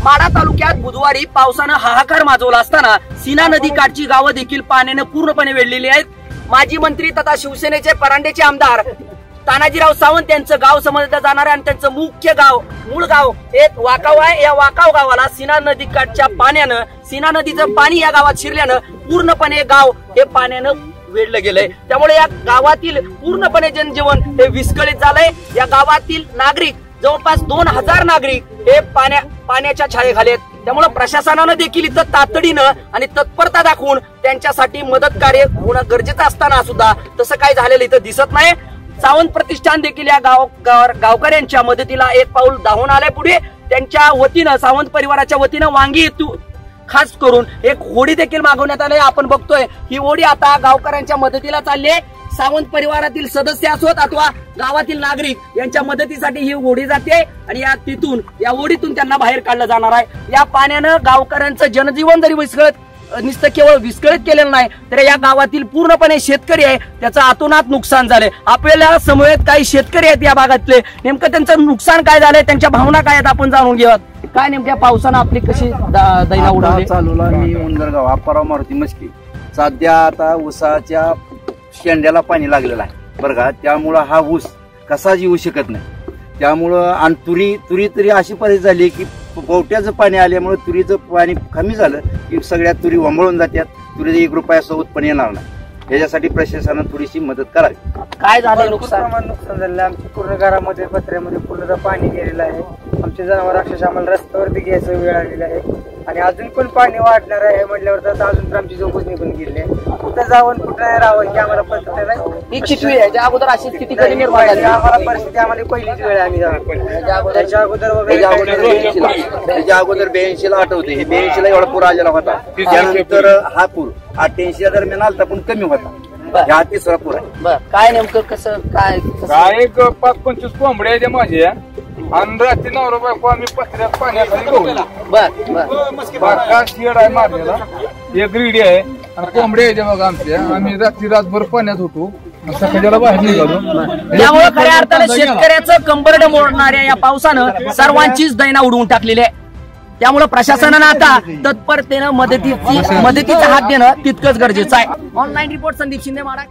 माढा तालुक्यात बुधवारी पावसानं हाहाकार माजवला असताना सीना नदी काठची गावं देखील पाण्याने पूर्णपणे वेढलेली आहेत. माजी मंत्री तथा शिवसेनेचे परांडेचे आमदार तानाजीराव सावंत यांचं गाव समजलं जाणार आहे आणि त्यांचं मुख्य गाव मूळ गाव एक वाकाव आहे. या वाकाव गावाला सीना नदी काठच्या पाण्यानं सीना नदीचं पाणी या गावात शिरल्यानं पूर्णपणे गाव हे पाण्यानं वेढलं गेलंय. त्यामुळे या गावातील पूर्णपणे जनजीवन हे विस्कळीत झालंय. या गावातील नागरिक जवळपास 2000 नागरिक हे पाण्याच्या छायेखाली आहेत. त्यामुळे प्रशासनानं देखील इथं तातडीनं आणि तत्परता दाखवून त्यांच्यासाठी मदत कार्य होणं गरजेचं असताना सुद्धा तसं काही झालेलं इथं दिसत नाही. सावंत प्रतिष्ठान देखील या गावकऱ्यांच्या मदतीला एक पाऊल धावून आलंय पुढे. त्यांच्या वतीनं सावंत परिवाराच्या वतीनं वांगी खास करून एक होडी देखील मागवण्यात आली. आपण बघतोय ही होडी आता गावकऱ्यांच्या मदतीला चालली आहे. सावंत परिवारातील सदस्य असोत अथवा गावातील नागरिक यांच्या मदतीसाठी ही होडी जाते आणि या होडीतून त्यांना बाहेर काढलं जाणार आहे. या पाण्यानं गावकऱ्यांचं जनजीवन जरी नुसतं केवळ विस्कळीत केलेलं नाही तर या गावातील पूर्णपणे शेतकरी आहे त्याचं अतोनात नुकसान झालंय. आपल्याला समवेत काही शेतकरी आहेत या भागातले, नेमकं त्यांचं नुकसान काय झालंय, त्यांच्या भावना काय आहेत आपण जाणून घेऊयात. काय नेमक्या पावसानं आपली कशी दैना उडवली? चालूला मी उंदरगाव अप्पाराव मारुती मस्की. सध्या आता ऊसाच्या शेंड्याला पाणी लागलेलं आहे बरं का. त्यामुळं हा ऊस कसाच येऊ शकत नाही. त्यामुळं आणि तुरी तरी अशी परिस्थिती झाली की पोवट्याचं पाणी आल्यामुळे तुरीचं पाणी कमी झालं की सगळ्या तुरी वंबळून जातात. तुरीचं 1 रुपयाचं उत्पन्न येणार नाही. याच्यासाठी प्रशासनानं थोडीशी मदत करावी. काय झालं नुकसान झालं. आमच्या पूर्ण घरामध्ये पत्र्यामध्ये पूर्ण पाणी गेलेलं आहे. आमचे जनावर अक्षरशः आम्हाला रस्त्यावरती घ्यायचं वेळ आलेला आहे आणि अजून पण पाणी वाढणार आहे म्हटल्यावर तर अजून तर आमची झोपच निघून गेली आहे. कुठं जावं कुठं नाही राहावं की आम्हाला पद्धत नाही. ही किती आहे ज्या अगोदर अशी स्थिती कधी निर्माण झाली? आम्हाला परिस्थिती आम्हाला पहिलीच वेळ आहे. आम्ही त्याच्या अगोदर 82ला आठवते. हे 82ला एवढा पूर आलेला होता. त्यानंतर हा पूर 88 दरम्यान आलता पण कमी होता. हा 3रा पूर आहे. काय नेमकं कसं काय 5-25 कोंबड्या आहे माझ्या आणि रात्री 9 रुपये आम्ही पत्र्यात पाण्याखाली घेऊन शेड आहे मारलेला. एक रेडी आहे आणि कोंबड्या आहे बघा आमच्या. आम्ही रात्री रातभर पाण्यात होतो, सकाळच्याला बाहेर निघालो. त्यामुळे खऱ्या अर्थाने शेतकऱ्याचं कंबरडं मोडणाऱ्या या पावसानं सर्वांचीच दैना उडवून टाकलेली आहे. त्यामुळे प्रशासनानं आता तत्परतेनं मदतीचा हात देणं तितकंच गरजेचं आहे. Online report Sandeep Shinde, Madha.